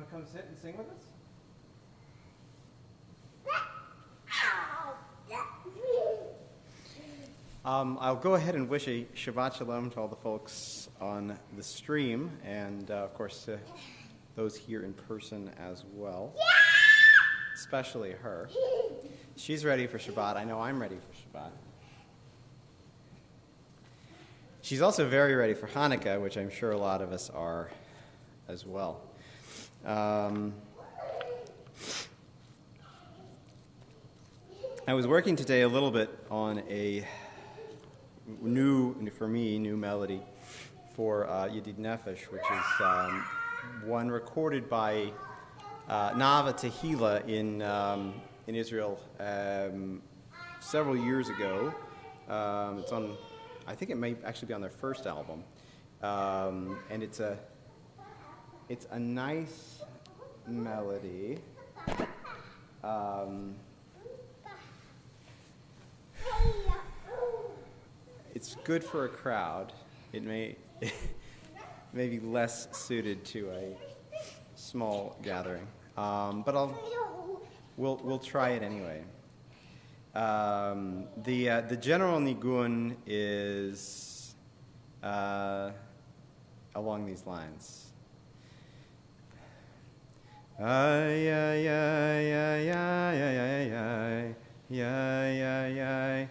want to come sit and sing with us? I'll go ahead and wish a Shabbat Shalom to all the folks on the stream, and of course to those here in person as well, especially her. She's ready for Shabbat. I know I'm ready for Shabbat. She's also very ready for Hanukkah, which I'm sure a lot of us are as well. I was working today a little bit on a new melody for Yedid Nefesh, which is one recorded by Nava Tehillah in Israel several years ago. It's on, I think it may actually be on their first album, and it's a nice melody. It's good for a crowd. It may be less suited to a small gathering, but we'll try it anyway. The general nigun is along these lines. Ay ay ay ay ay ay ay ay ay ay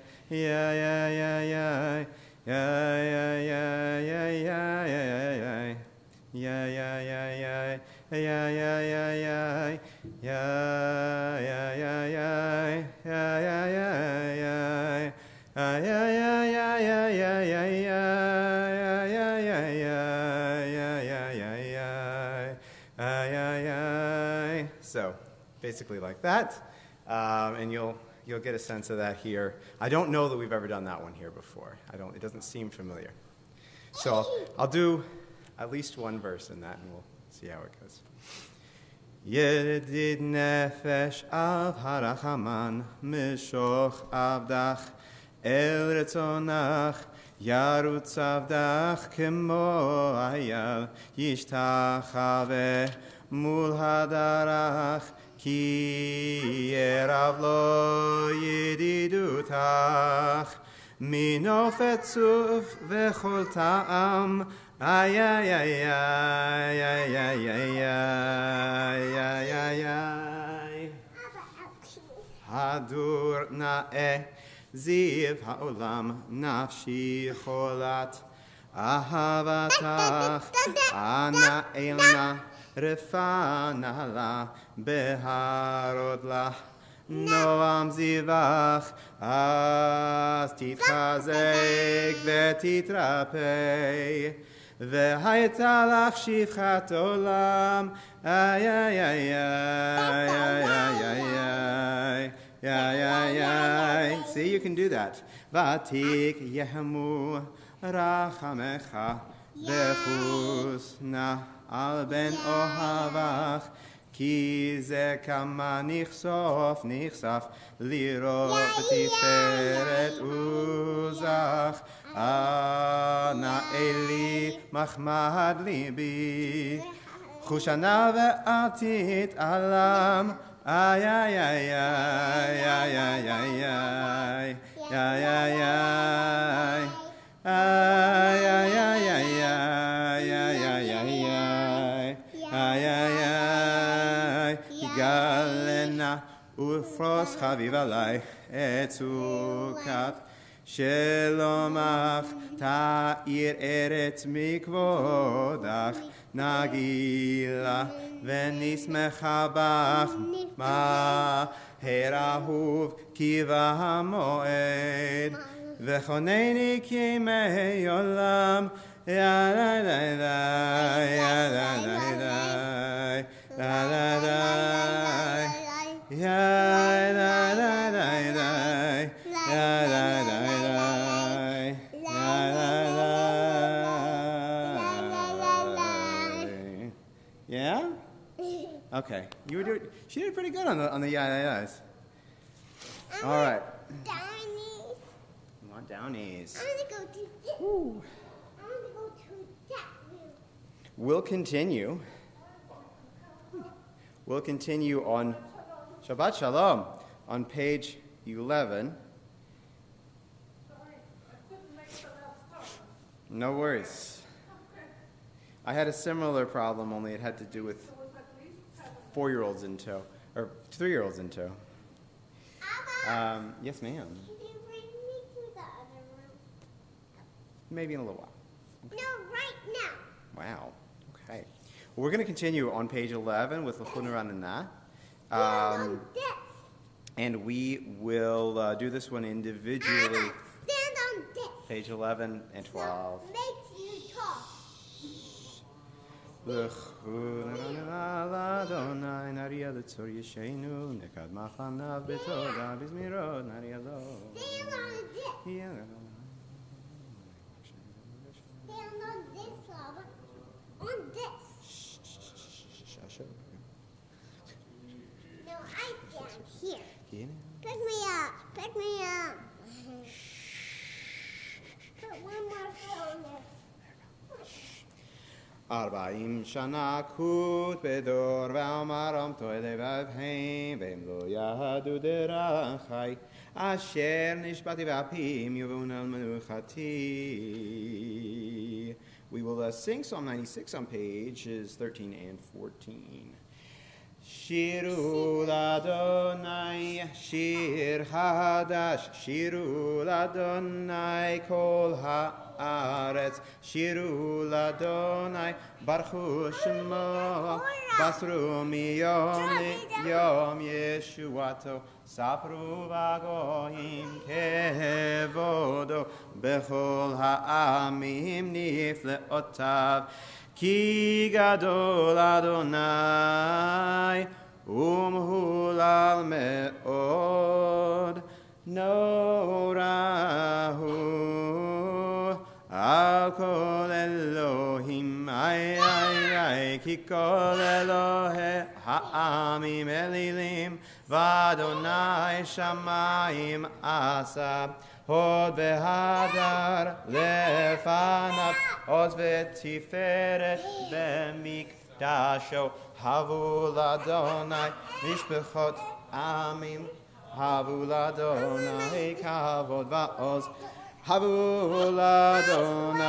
So basically like that, and you'll get a sense of that here. I don't know that we've ever done that one here before. It doesn't seem familiar. So I'll do at least one verse in that, and we'll see how it goes. Yedid nefesh av harachaman mishoch avdach el retzonach yarutz avdach kemo ayal yishtachave mul hadarach ki erav lo yedidutach mino fetzuf vechol ta'am ay ay ay ay ay ay ay ay ay ay hadur na'eh ziv ha'olam nafshi cholat ahavatach ana elna refana la beharot la noam zivach as titchazek vetitrapei והייתה לך שפחת עולם, איי איי איי איי איי איי איי איי. See, you can do that. ותיק יהמו רחמך וחוסנה על בן אוהבך, כי זה כמה נחשף לראות בתפארת עוזך. אנא אלי מחמד ליבי, חושנה ואל תתעלם, איי איי איי איי איי איי איי איי איי איי יגלנה ופרוס חביב עלי את סוכת שלומך תאיר ארץ מכבודך, נגילה ונשמחה בך מהר אהוב כי בא המועד, וכונני כימי עולם, יא לה לה לה יא לה לה לה לה לה יא לה לה Yeah? Okay. She did pretty good on the yeah-yeah-yeahs. All right. Downies. Come on, downies. I want to go to this. I want to go to that room. We'll continue. We'll continue on Shabbat Shalom on page 11. No worries. I had a similar problem, only it had to do with 4-year-olds in tow, or 3-year-olds in tow. Yes, ma'am. Can you bring me to the other room? Maybe in a little while. No, right now. Wow. Okay. Well, we're going to continue on page 11 with L'chun Ranana. On this. And we will do this one individually. Stand on this. Page 11 and 12. Makes you talk. L'chun Ranana l'Adonai nariya l'tzor yeshenu nekad machanav b'toda b'zmirot nariya lo. Stand on this. Stand on this, Lava. On this. No, I stand here. Pick me up. Pick me up. Put one more foot on there. 40 שנה כות בדור ואמרם תועד לבבהם והם לא יהדו דרכי אשר נשבעתי באפים יובאון על מנוחתי. We will sing Psalm 96 on pages 13 and 14. שירו לאדוני שיר חדש, שירו לאדוני כל הארץ, שירו לאדוני ברכו שמו, בסרו מיום ליום ישועתו, ספרו בגויים כבודו, בכל העמים נפלאותיו. כי גדול אדוני ומהולל מאוד, נורא הוא על כל אלוהים, כי כל אלוהי העמים אלילים, ואדוני שמיים עשה. הוד והדר לפניו, עוז ותפארת במקדשו. הבו לאדוני משפחות עמים, הבו לאדוני כבוד ועוז, הבו לאדוני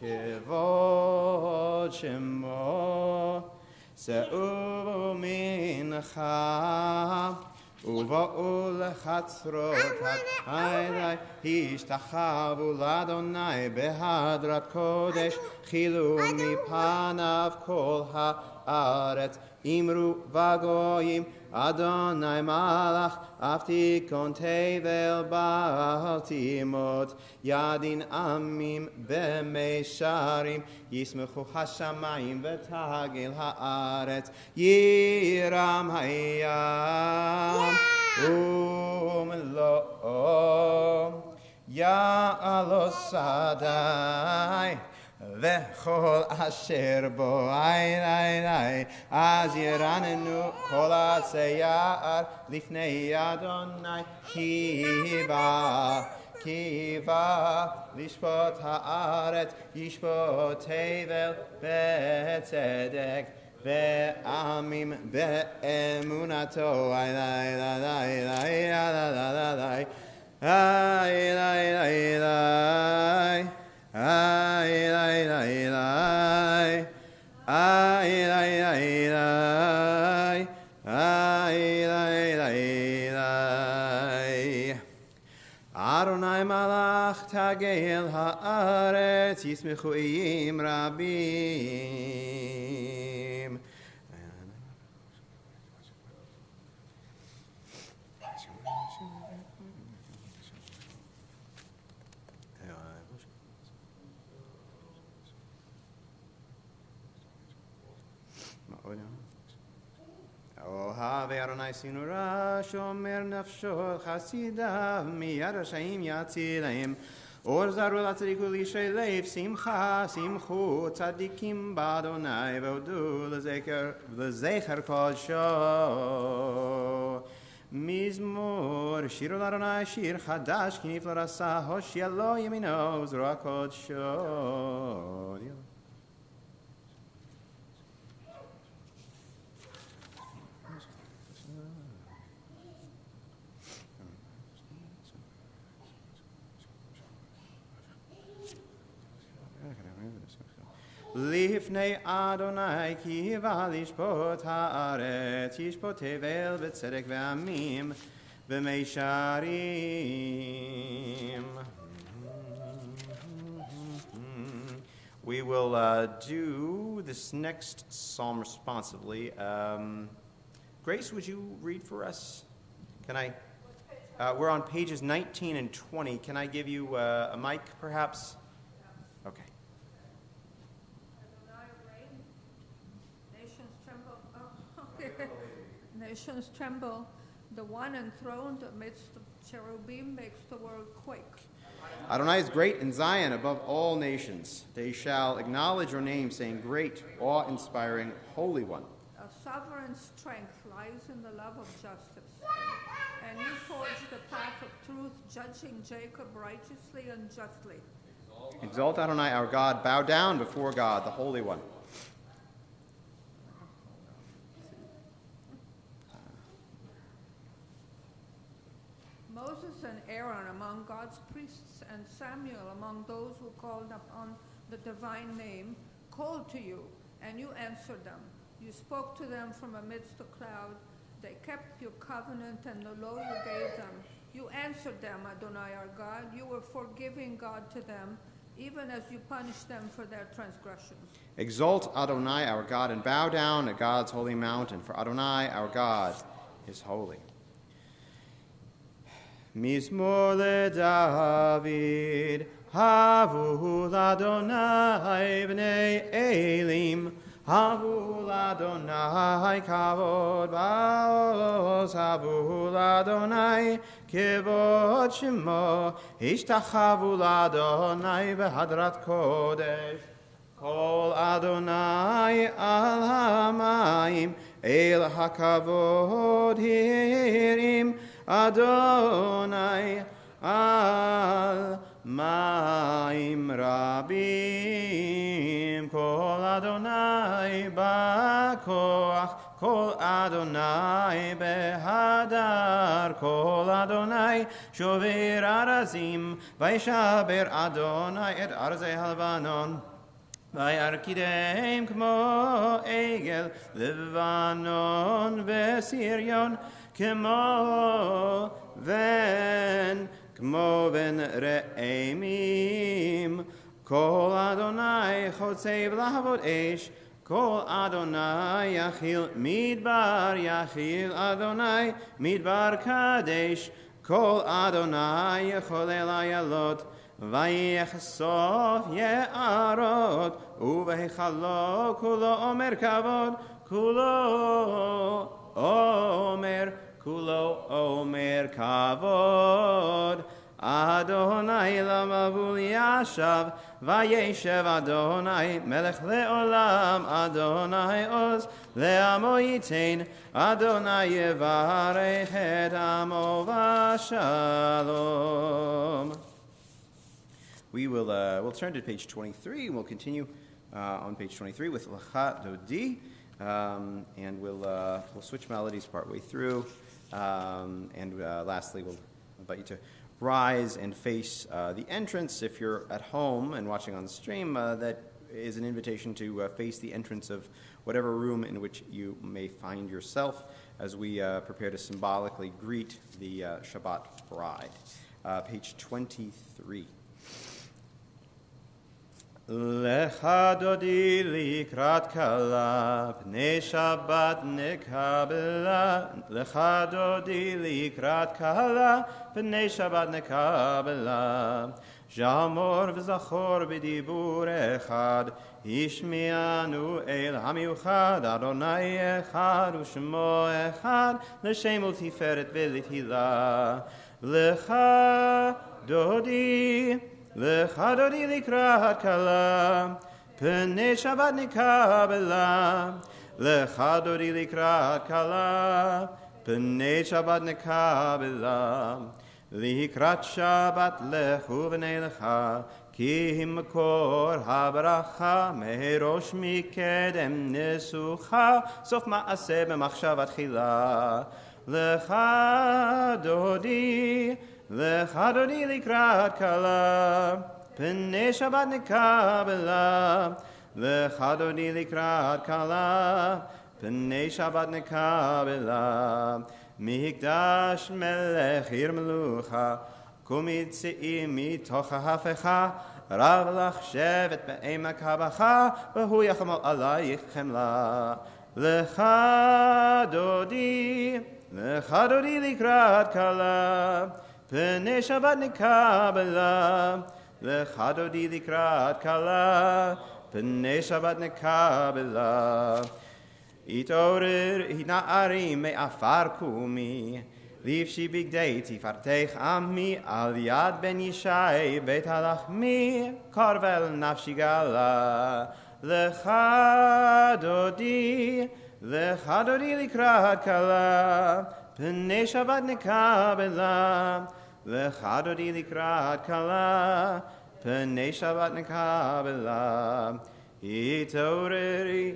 כבוד שמו. שאו מנחה ובואו לחצרותיו, השתחוו לאדוני בהדרת קודש, חילו מפניו כל הארץ. אמרו בגויים, אדוני מלך, אף תיכון תבל בל תימות. ידין עמים במישרים, ישמחו השמיים ותגל הארץ. ירם הים ומלואו, יעלו שדי וכל אשר בו. אז ירננו כל עצי יער לפני אדוני, כי בא לשפוט הארץ, ישפוט תבל בצדק ועמים באמונתו. אדוני מלך תגל הארץ, ישמחו איים רבים. אוהב אדוני שנורא, שומר נפשו חסידיו, מיד רשעים יצילם. אור זרו לצדיק ולישי לב, שמחה, שמחו צדיקים באדוני, והודו לזכר קודשו. מזמור, שירו לאדוני שיר חדש, כי נפלא עשה, הושיע לו ימינו זרוע קודשו. לפני אדוני כי בא לשפוט הארץ, ישפוט תבל בצדק ועמים במישרים. We will do this next psalm responsively. Grace, would you read for us? Can I? We're on pages 19 and 20. Can I give you a mic, perhaps? Okay. Nations tremble. Oh, okay. Nations tremble. The one enthroned amidst the cherubim makes the world quake. Adonai is great in Zion above all nations. They shall acknowledge your name, saying, Great, awe-inspiring, Holy One. A sovereign strength lies in the love of justice. And you forge the path of truth, judging Jacob righteously and justly. Exalt Adonai, our God. Bow down before God, the Holy One. Moses and Aaron among God's priests, and Samuel among those who called upon the divine name, called to you, and you answered them. You spoke to them from amidst the cloud. They kept your covenant and the law you gave them. You answered them, Adonai our God. You were forgiving God to them, even as you punished them for their transgressions. Exalt Adonai, our God, and bow down at God's holy mountain, for Adonai, our God, is holy. Mizmor leDavid, havu l'Adonai b'nei Elim, havu l'Adonai kavod ba'oz, havu l'Adonai kevod shemo, ishtachavu l'Adonai behadrat kodesh, kol Adonai al hamayim, el hakavod hirim, Adonai al maim rabim, kol Adonai ba'koach, kol Adonai behadar, kol Adonai shover arazim, vayshaber Adonai et arzei halvanon. Vayarkidem kmo egel Levanon vesirion, כמו בן רעמים, כל אדוני חוצב להבות אש, כל אדוני יכיל מדבר, יכיל אדוני מדבר קדש, כל אדוני יחולל איילות, ויחשוף יערות, ובהיכלו כולו אומר כבוד, כולו אומר Kulo omer kavod, Adonai lamavul yashav, vayeshev Adonai melech leolam, Adonai oz le'amo yitain, Adonai yevarech et amo v'shalom. We'll turn to page 23, and we'll continue on page 23 with Lecha Dodi, and we'll switch melodies partway through. Lastly, we'll invite you to rise and face the entrance. If you're at home and watching on the stream, that is an invitation to face the entrance of whatever room in which you may find yourself as we prepare to symbolically greet the Shabbat bride. Page 23. Lecha dodi likrat kala, pnei Shabbat nekabela. Lecha dodi likrat kala, pnei Shabbat nekabela. Jamor v'zachor b'dibur echad, ishmianu el hamiuchad, Adonai echad u'shmo echad, l'shem u'tiferet v'lithilah. Lecha dodi Lecha dodi likrat kala, pnei Shabbat nekabela. Lecha dodi likrat kala, pnei Shabbat nekabela. Likrat Shabbat lechu v'nei lecha, ki makor habracha, merosh mikedem nesucha, sof ma'aseh b'machshavat chila. Lecha dodi likrat kala, pnei Shabbat nekabela. Lecha dodi likrat kala, pnei Shabbat nekabela. Mihikdash melech ir melucha, kumit se'im mitocha hafecha, rav lach shevet be'emak habacha, v'hu yachamol alayich chemla. Lecha dodi likrat kala, pnei Shabbat nekabela. Lecha dodi likrat kala, pnei Shabbat nekabela. Itorer hina'arim me'afar kumi, livshi bigdei tifarteich ammi, al yad ben Yishai beit halachmi, karvel nafshi gala. Lecha dodi likrat kala, pnei Shabbat nekabela. Lecha dodi likrat kala, pnei Shabbat nekabela. Hitoreri,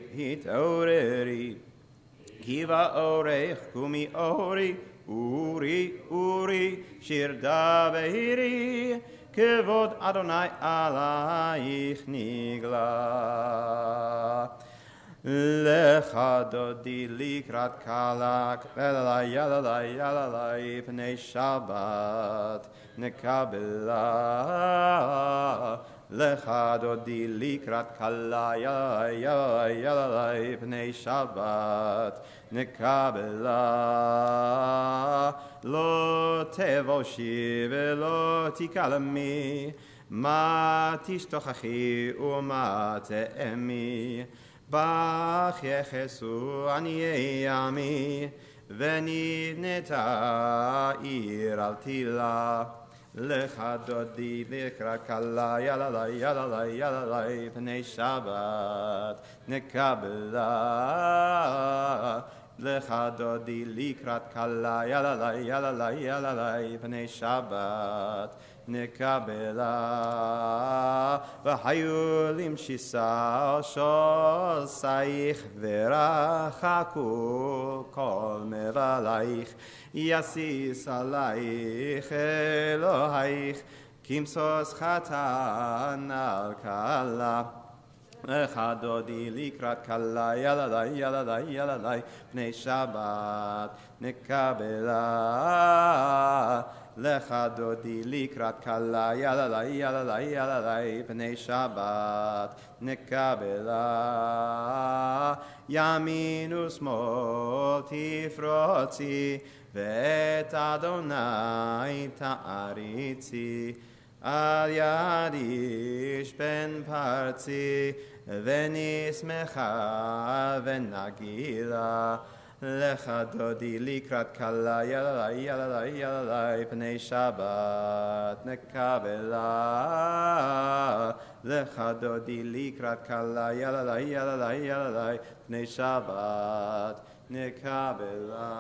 kiva orech, kumi uri, shir davehiri, kevod Adonai alayich nigla. Lecha dodi likrat kalak, yalalai, pnei Shabbat nekabela. Lecha dodi likrat kala, yalalai, pnei Shabbat nekabela. Lo tevoshi velo tikalami, ma tishtochachi u'ma te'emi, bach yechesu aniyei ami, venivneta ir al tila. Lecha dodi likrat kala, yalalai, pnei Shabbat nekabela. Lecha dodi likrat kala, yalalai, pnei Shabbat nekabela. V'hayu limshisa shol saich v'rachaku kol mevalaich, yasis alaich Elohaich, kimsos chatan al kala. Lecha dodi likrat kala, yalalai, pnei Shabbat nekabela. Lecha dodi likrat kala, yalalai, pnei Shabbat nekabela. Yamin u'smol tifrotzi, ve'et Adonai ta'aritzi, al yad ish ben partzi, v'nismecha v'nagila. Lecha dodi likrat kala, yalalai, pnei Shabbat nekabela. Lecha dodi likrat kala, yalalai, pnei Shabbat nekabela.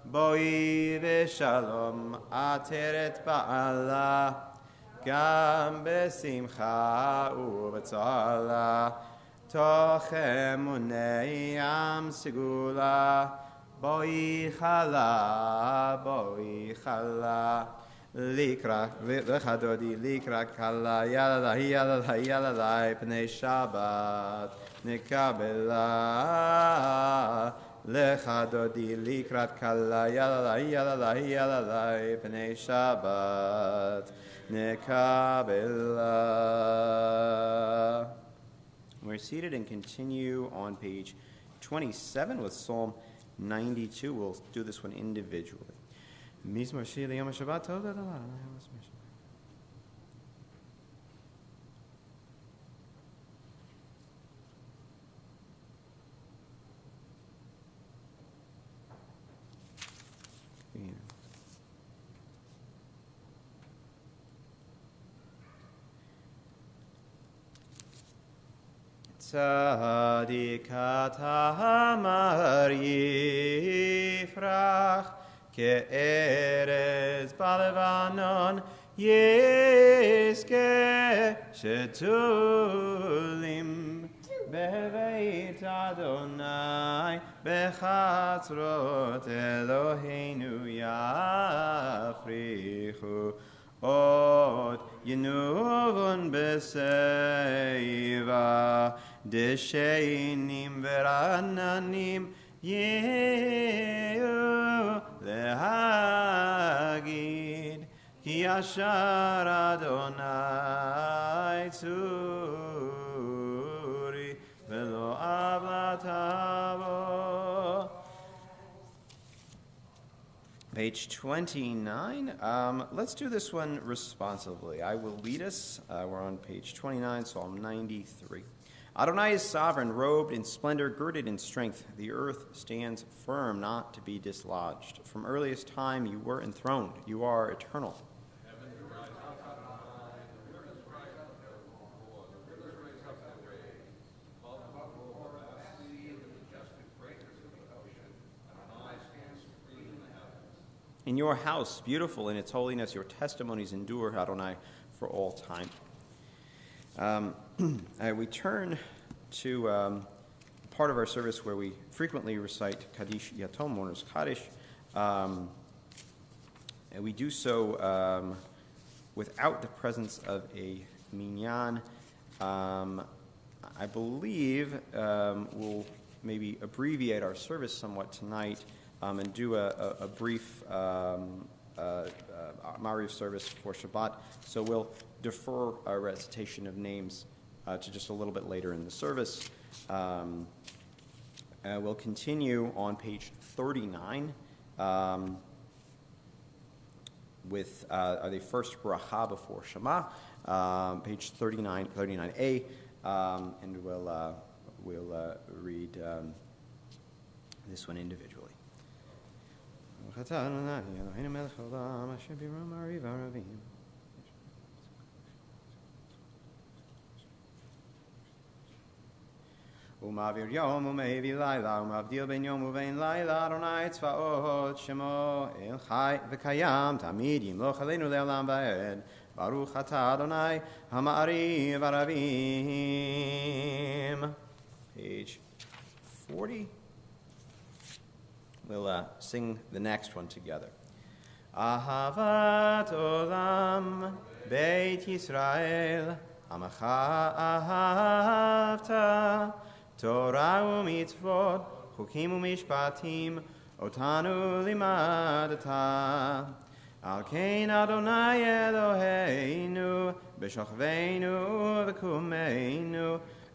Boi v'shalom ateret ba'ala, gam besimcha u'b'tzala, toch emunei am segula. Boi chala, lecha dodi likrat kala, yalalai, pnei Shabbat nekabela. Lecha dodi likrat kala, yalalai, pnei Shabbat nekabela. We're seated and continue on page 27 with Psalm 92. We'll do this one individually. Mizmor shir liyom haShabbat tov l'Adonai. Tzadik hatamar yifrach, ke'erez balevanon yizke, shetulim beveit Adonai, bechatzrot Eloheinu yafrichu. Od ינובון בסביבה, דשיינים ורעננים יהיו להגיד, כי ישר אדוני צורי, ולא עוולה תבוא. Page 29. Let's do this one responsively. I will lead us. We're on page 29, Psalm 93. Adonai is sovereign, robed in splendor, girded in strength. The earth stands firm, not to be dislodged. From earliest time you were enthroned. You are eternal. In your house, beautiful in its holiness, your testimonies endure, Adonai, for all time. We turn to part of our service where we frequently recite Kaddish Yatom, Mourner's Kaddish. And we do so without the presence of a minyan. I believe we'll maybe abbreviate our service somewhat tonight and do a brief Mariv service for Shabbat. So we'll defer our recitation of names to just a little bit later in the service. We'll continue on page 39 with the first bracha before Shema, page 39a, and we'll read this one individually. ומעביר יום ומביא לילה ומבדיל בין יום ובין לילה אדוני צבאות שמו אל חי וקיים תמיד ימלוך עלינו לעולם ועד ברוך אתה אדוני המעריב ערבים. Page 40. We'll sing the next one together. Ahavat olam Beit Yisrael Amacha ahavta Torah u'mitzvot chukim u'mishpatim otanu limadata Al kein Adonai Eloheinu b'shochveinu v'kumeinu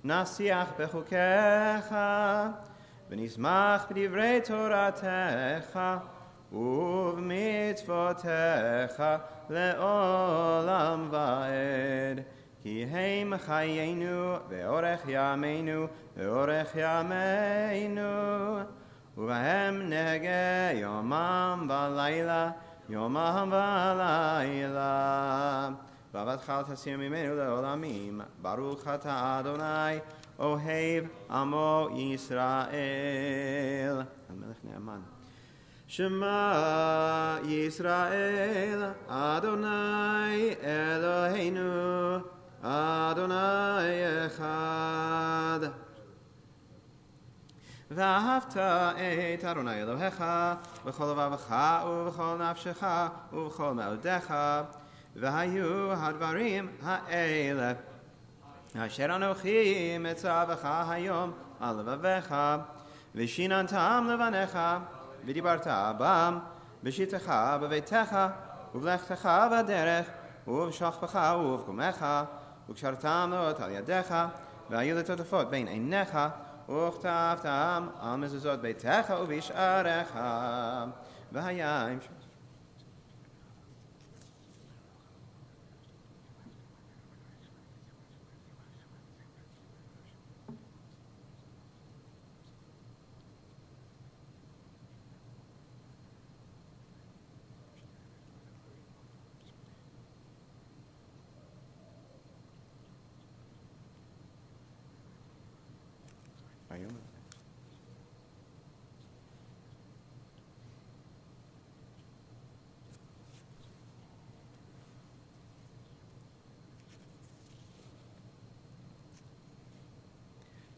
nasiach bechukecha ונשמח בדברי תורתך ובמצוותיך לעולם ועד כי הם חיינו ואורך ימינו ואורך ימינו ובהם נהגה יומם ולילה יומם ולילה ועבדך אל תסיר ממנו לעולמים ברוך אתה אדוני אוהב עמו ישראל. המלך נאמן. שמע ישראל, אדוני אלוהינו, אדוני אחד. ואהבת את אדוני אלוהיך בכל לבבך ובכל נפשך ובכל מאודיך, והיו הדברים האלה אשר אנוכי מצווך היום על לבביך, ושיננתם לבניך, ודיברת בם, בשבתך בביתך, ובלכתך בדרך, ובשוכבך ובקומך, וקשרתם לאות על ידיך, והיו לטוטפות בין עיניך, וכתבתם על מזוזות ביתך ובשעריך, והיה עם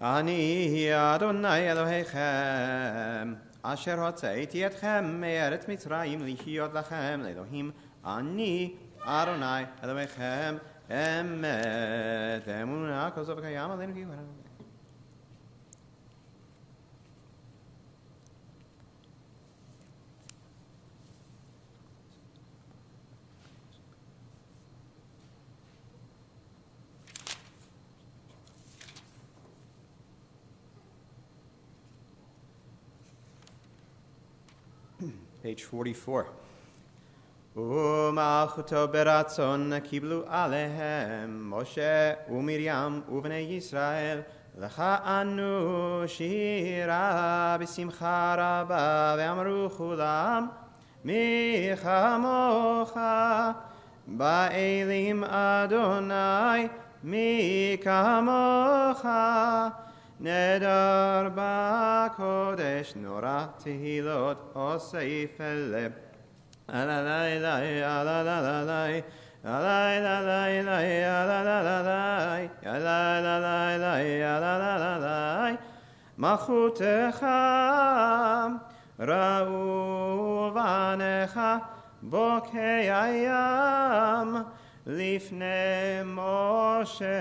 אני אדוני אלוהיכם, אשר הוצאתי אתכם מארץ מצרים להיות לכם לאלוהים. אני Adonai Elohechem emet ve'emunah kol zov v'kayam aleinu ki hu Adonai. Page 44. U'malchuto beratzon kiblu alehem Moshe u'Miriam u'vnei Yisrael lecha anu shira b'simcha rabba ve'amru chulam mi chamocha ba'elim Adonai mi kamocha Nedar ba'kodesh nora tehilot osei feleb alalai lai alalalai alai lalai lai alalalai alai lalai lai alalalai malchutecha ra'u vanecha bokei hayam Lifnei Moshe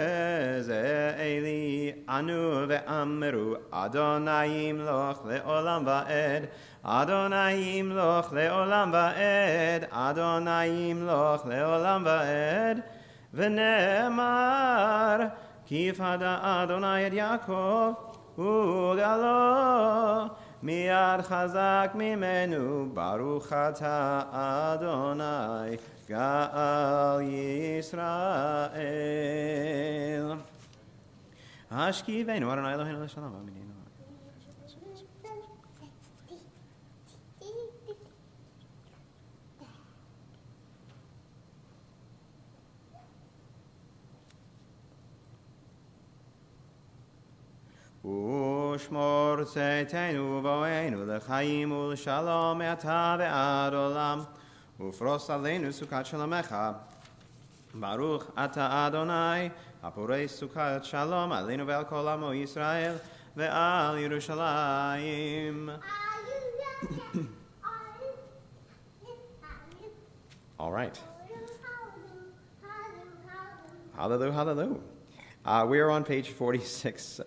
ze'eli anu ve'amru Adonai imloch le'olam va'ed Adonai imloch le'olam va'ed Adonai imloch le'olam va'ed V'ne'emar kif hada Adonai et Yaakov u'galo miyad chazak mimenu baruch ata Adonai Gal Yisrael. Hashkivenu Adonai Eloheinu l'shalom. Amen. Ushmor tzeiteinu v'oeinu l'chaim u'l'shalom me'ata ve'ad olam. Ufros aleinu sukat shalomecha. Baruch ata Adonai, haporei sukat shalom aleinu ve'al kol amo Yisrael ve'al Yerushalayim. All right. Hallelujah, hallelujah. We are on page 46.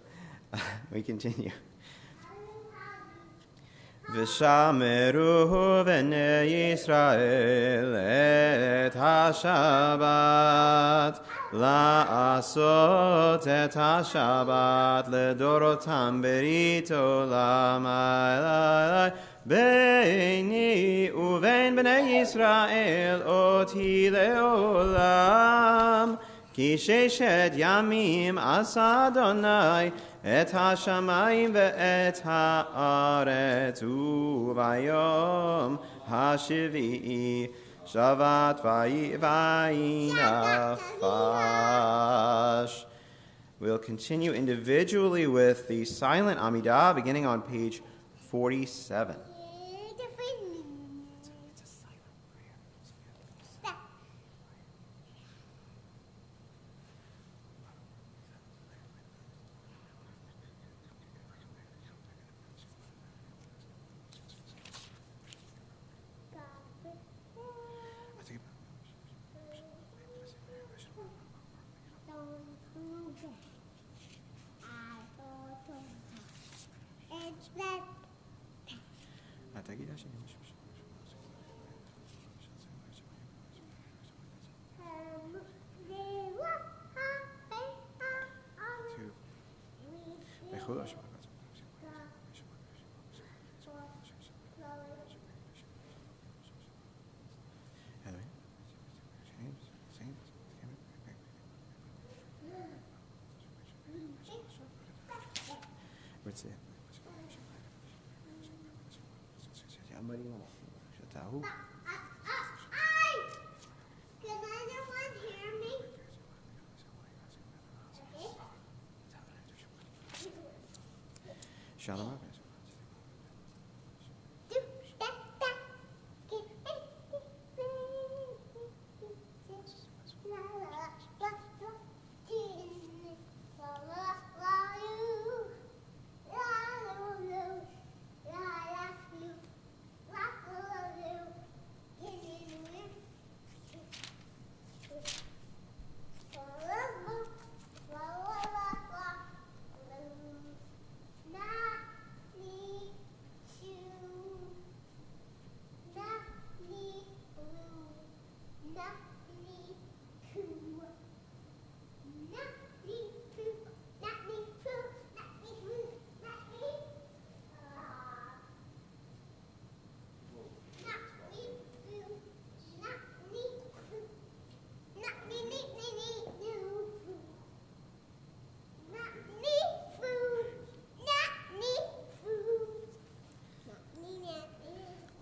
We continue. V'shameru v'nei Yisrael et ha-Shabbat la'asot et ha-Shabbat ledorotam berit olam beini uvein b'nei Yisrael oti le'olam ki sheshet yamim asa Adonai et ha-shamayim ve'et ha'aretz u'vayom ha-shvi'i shavat vayinachash. We'll continue individually with the silent Amidah beginning on page 47. Can anyone hear me? Shalom.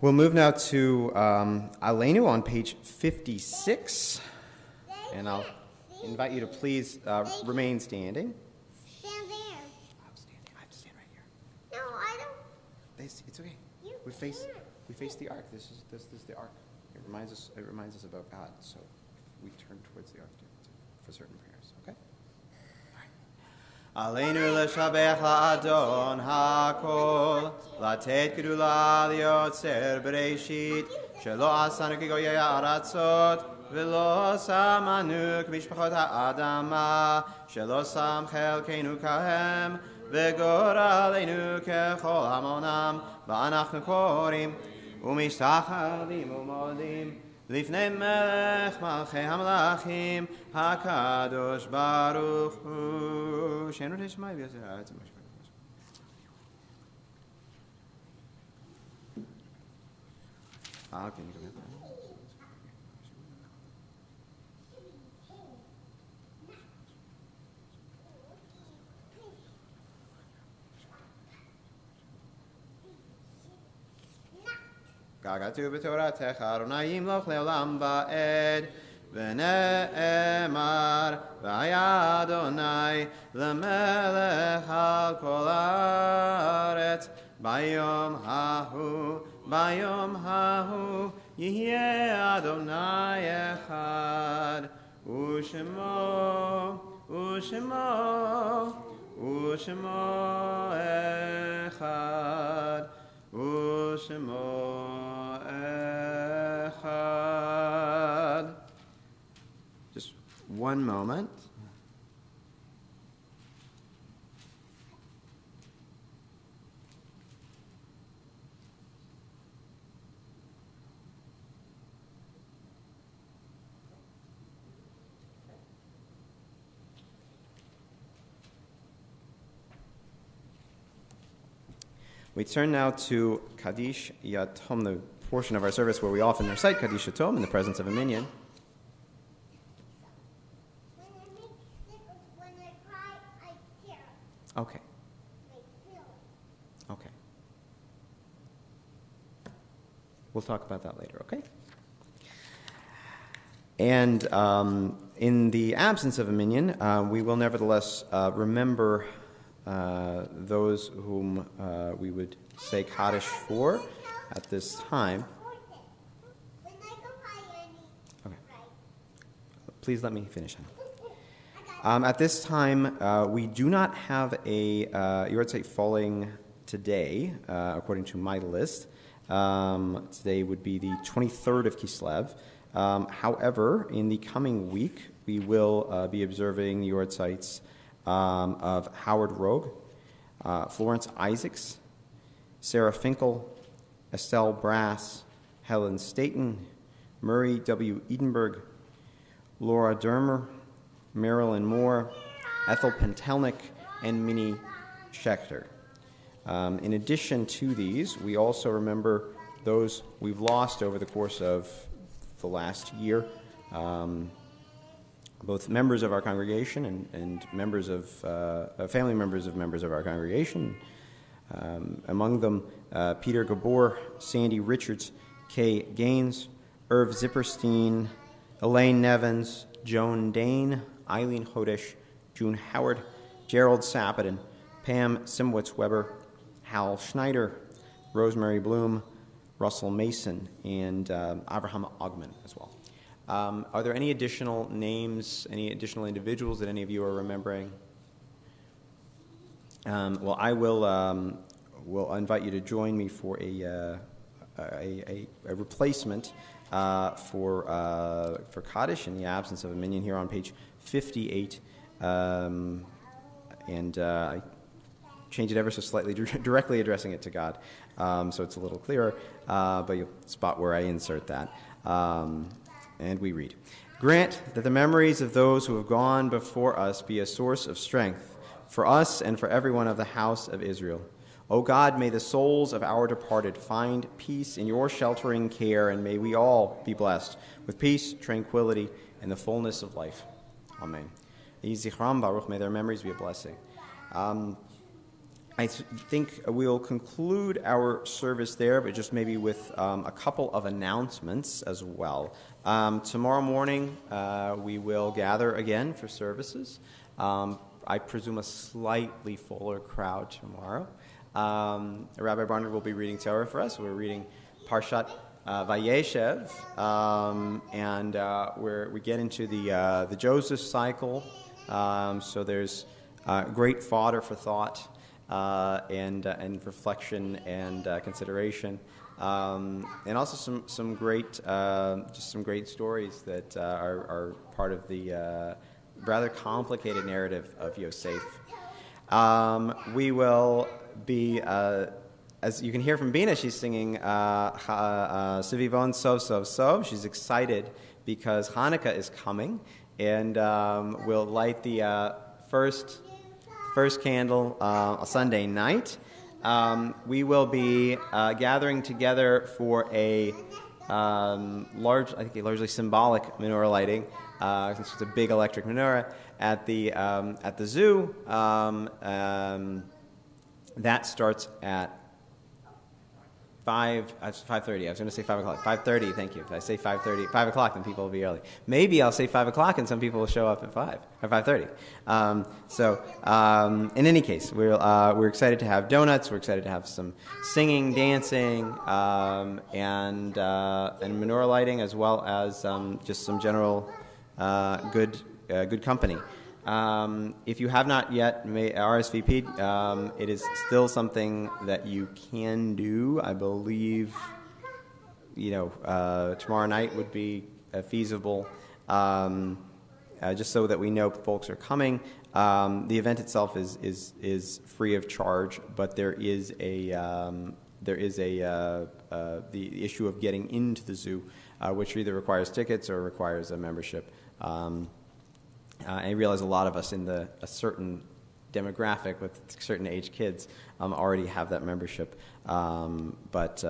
We'll move now to Aleinu on page 56, and I'll invite you to please remain standing. Stand there. I'm standing. I have to stand right here. No, I don't. It's okay. We face the ark. This is the ark. It reminds us about God. So we turn towards the ark for certain prayers. Okay. Aleinu l'shabech la'adon ha'kol, latet gedula liotzer b'reishit, shelo asanu kigoyei ha'aratzot, v'lo samanu k'mishpachot ha'adama, shelo sam chelkeinu kahem, v'goraleinu kechol hamonam, v'anachnu korim, u'mishtachalim u'modim, לפני מלך מלכי המלאכים, הקדוש ברוך הוא. שאינו תשמע ויעשה הארץ ומה שקורה. כן, נקבל. כתוב בתורתך ארוני ימלוך לעולם ועד ונאמר והיה אדוני למלך על כל הארץ ביום ההוא יהיה אדוני אחד ושמו אחד ושמו echad. Just one moment. We turn now to Kaddish Yatom, the portion of our service where we often recite Kaddish Yatom in the presence of a minyan. When I cry, I tear. Okay. I feel it. Okay. We'll talk about that later, okay? And in the absence of a minyan, we will nevertheless remember those whom we would say Kaddish for at this time. Okay. Please let me finish. At this time, we do not have a Yortzeit falling today, according to my list. Today would be the 23rd of Kislev. However, in the coming week, we will be observing Yortzeits of Howard Rogue, Florence Isaacs, Sarah Finkel, Estelle Brass, Helen Staten, Murray W. Edenberg, Laura Dermer, Marilyn Moore, Ethel Pentelnick, and Minnie Schechter. In addition to these, we also remember those we've lost over the course of the last year, both members of our congregation and members of family members of our congregation. Among them, Peter Gabor, Sandy Richards, Kay Gaines, Irv Zipperstein, Elaine Nevins, Joan Dane, Eileen Hodesh, June Howard, Gerald Sapadin, Pam Simwitz-Weber, Hal Schneider, Rosemary Bloom, Russell Mason, and Abraham Ogman as well. Are there any additional names, any additional individuals that any of you are remembering? Well, I will invite you to join me for a replacement for Kaddish in the absence of a minyan here on page 58, and I change it ever so slightly, directly addressing it to God, so it's a little clearer, but you'll spot where I insert that. And we read, "Grant that the memories of those who have gone before us be a source of strength for us and for everyone of the house of Israel. O God, may the souls of our departed find peace in your sheltering care, and may we all be blessed with peace, tranquility, and the fullness of life. Amen. Yizichram Baruch, may their memories be a blessing." I think we'll conclude our service there, but just maybe with a couple of announcements as well. Tomorrow morning, we will gather again for services. I presume a slightly fuller crowd tomorrow. Rabbi Barnard will be reading Torah for us. We're reading Parshat Vayeshev, and we get into the Joseph cycle. So there's great fodder for thought. And reflection and consideration, and also some great stories that are part of the rather complicated narrative of Yosef. We will be, as you can hear from Bina, she's singing Sivivon Sov Sov Sov. She's excited because Hanukkah is coming, and we'll light the first candle a Sunday night. We will be gathering together for a largely symbolic menorah lighting, since it's a big electric menorah at the zoo. That starts at 5:30. I was going to say 5 o'clock. 5:30. Thank you. If I say 5:30, 5 o'clock, then people will be early. Maybe I'll say 5 o'clock, and some people will show up at 5 or 5:30. In any case, we're excited to have donuts. We're excited to have some singing, dancing, and menorah lighting, as well as just some general good company. If you have not yet RSVP'd, it is still something that you can do. I believe, tomorrow night would be feasible, just so that we know folks are coming. The event itself is free of charge, but there is the issue of getting into the zoo, which either requires tickets or requires a membership. I realize a lot of us in a certain demographic with certain age kids already have that membership, but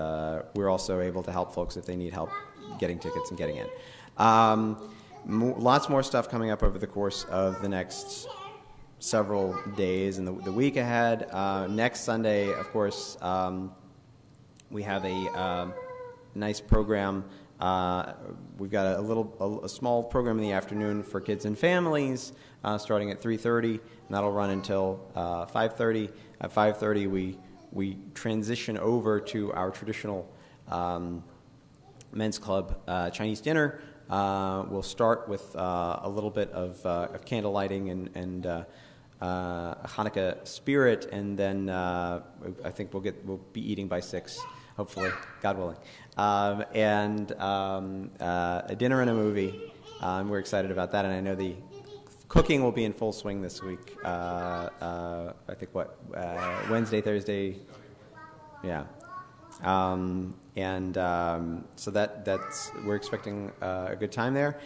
we're also able to help folks if they need help getting tickets and getting in. Lots more stuff coming up over the course of the next several days and the week ahead. Next Sunday, of course, we have a nice program. We've got a small program in the afternoon for kids and families, starting at 3:30, and that'll run until 5:30. At 5:30, we transition over to our traditional men's club Chinese dinner. We'll start with a little bit of candle lighting and Hanukkah spirit, and then I think we'll be eating by 6. Hopefully, God willing, and a dinner and a movie. We're excited about that, and I know the cooking will be in full swing this week. I think Wednesday, Thursday, yeah, so that's we're expecting a good time there.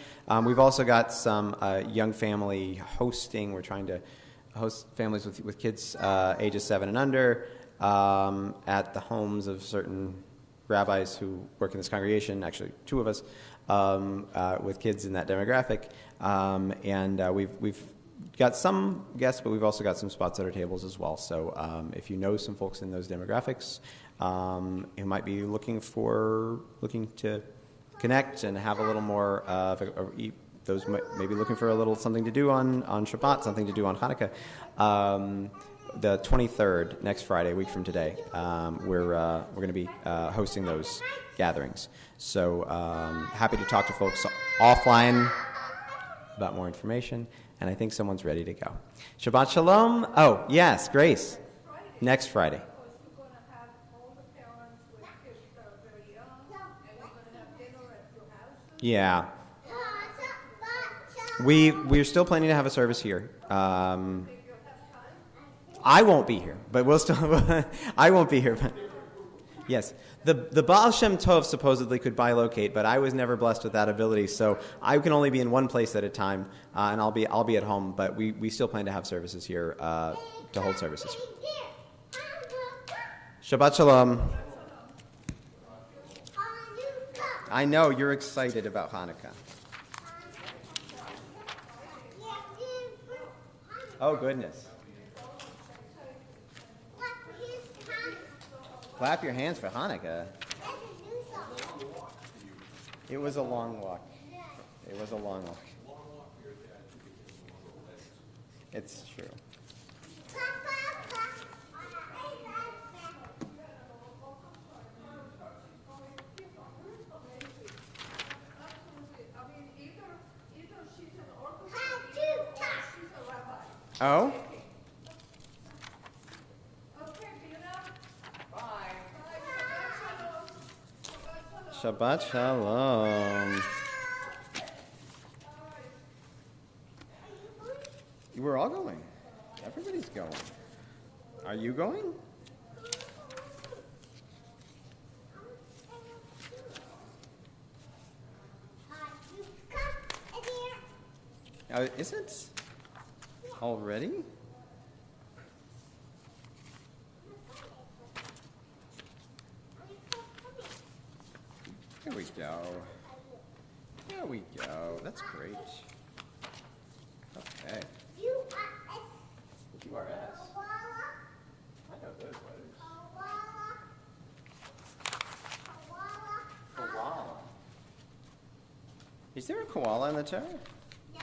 We've also got some young family hosting. We're trying to host families with kids ages 7 and under. At the homes of certain rabbis who work in this congregation, actually 2 of us, with kids in that demographic. We've got some guests, but we've also got some spots at our tables as well. So if you know some folks in those demographics who might be looking to connect and have a little more those maybe looking for a little something to do on Shabbat, something to do on Hanukkah. The 23rd, next Friday, a week from today, we're going to be hosting those gatherings. So happy to talk to folks offline about more information, and I think someone's ready to go. Shabbat Shalom. Oh, yes, Grace. Next Friday. We're going to have all the parents with kids that are very young, and we're going to have dinner at your house. Yeah. We're still planning to have a service here. I won't be here, but we'll still. I won't be here. But yes, the Baal Shem Tov supposedly could bilocate, but I was never blessed with that ability, so I can only be in one place at a time, and I'll be at home. But we still plan to have services here, to hold services. Shabbat Shalom. I know you're excited about Hanukkah. Oh goodness. Clap your hands for Hanukkah. That's a new song. It was a long walk. It was a long walk. It's true. Clap, clap, clap. I mean, either she's an orchestra Hot, two, or top. she's a rabbi. Oh? Okay, Bina. Bye. Shabbat Shalom. We're all going. Everybody's going. Are you going? Hot, two, come. It's here. Is it? Already? There we go. There we go. That's great. Okay. QRS. I know those letters. Koala. Is there a koala in the Torah? No.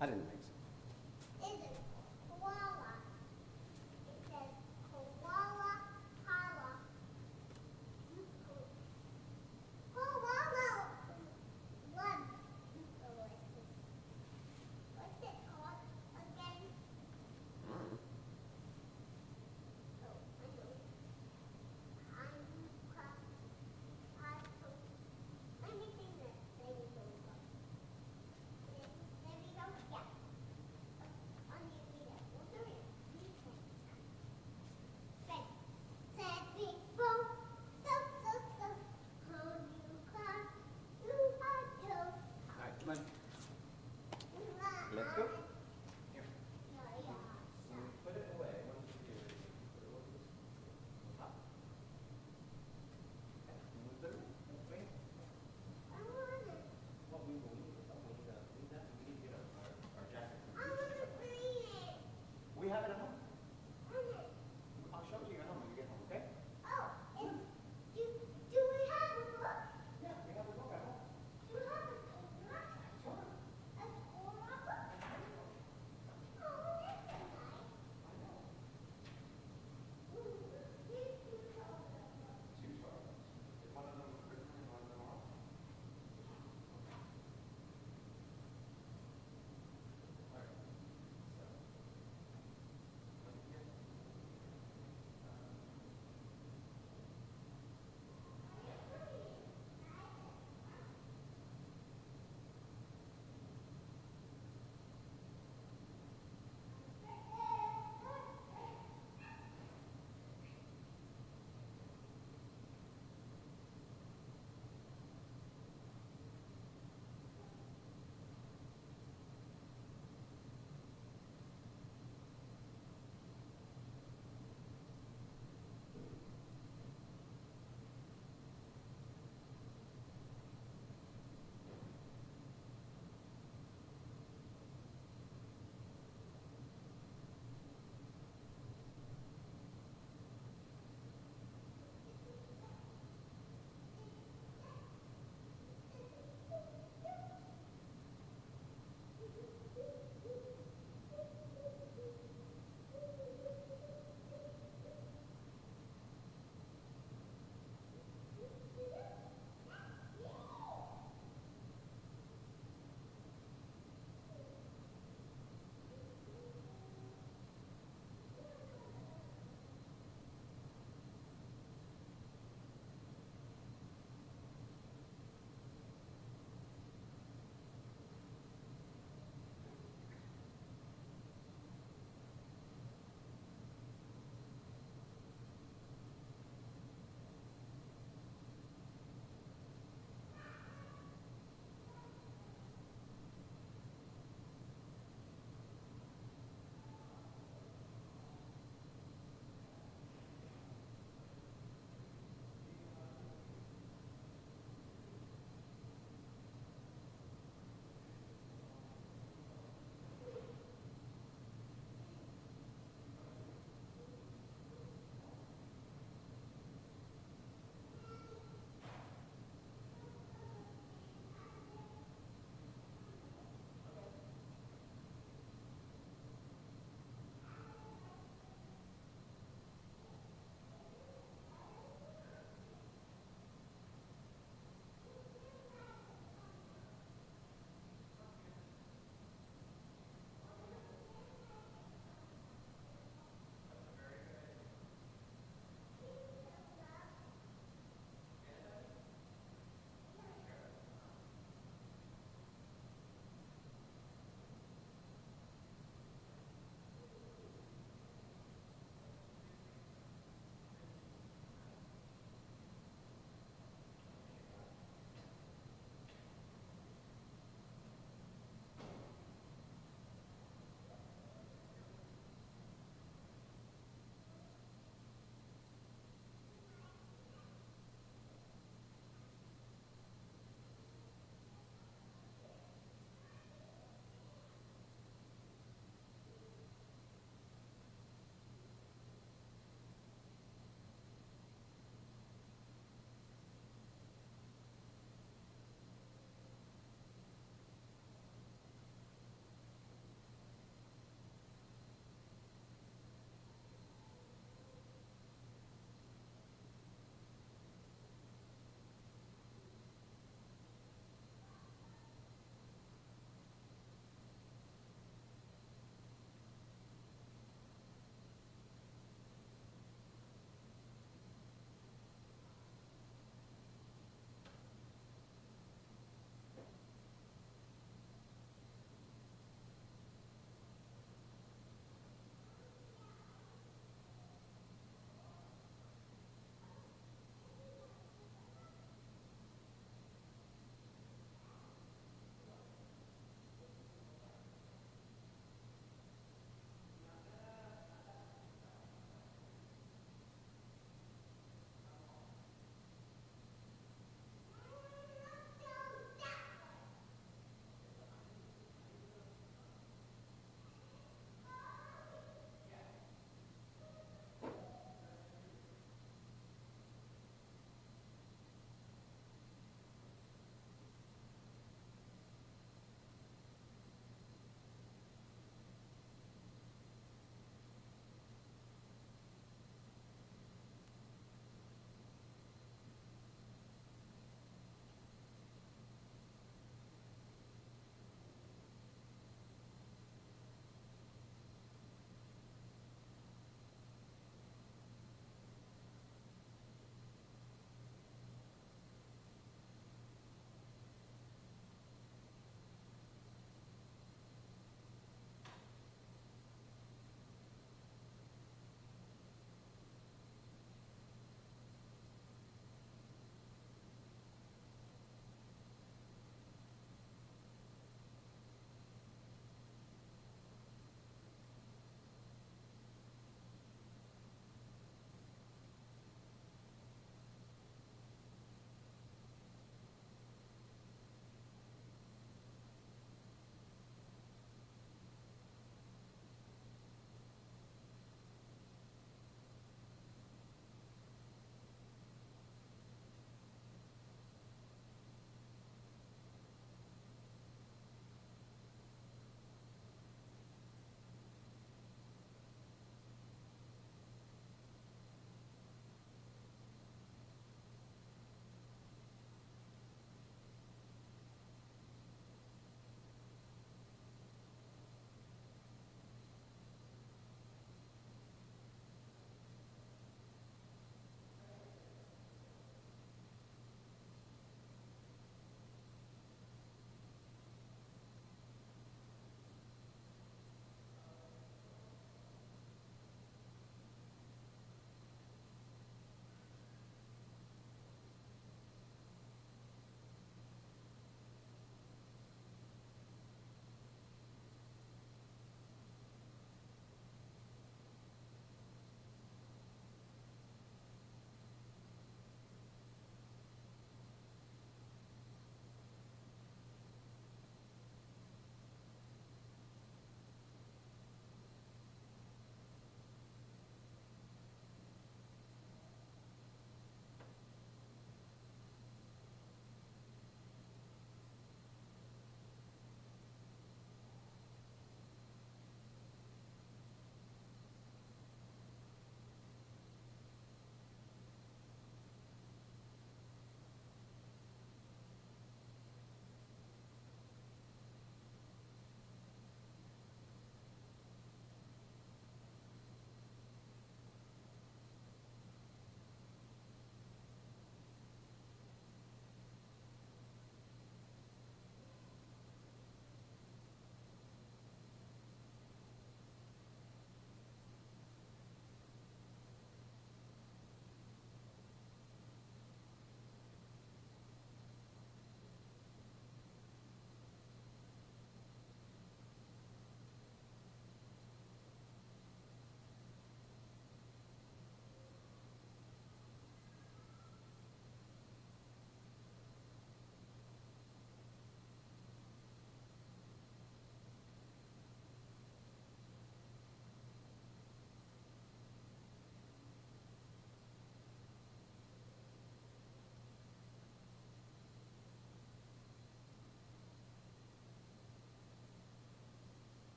I didn't think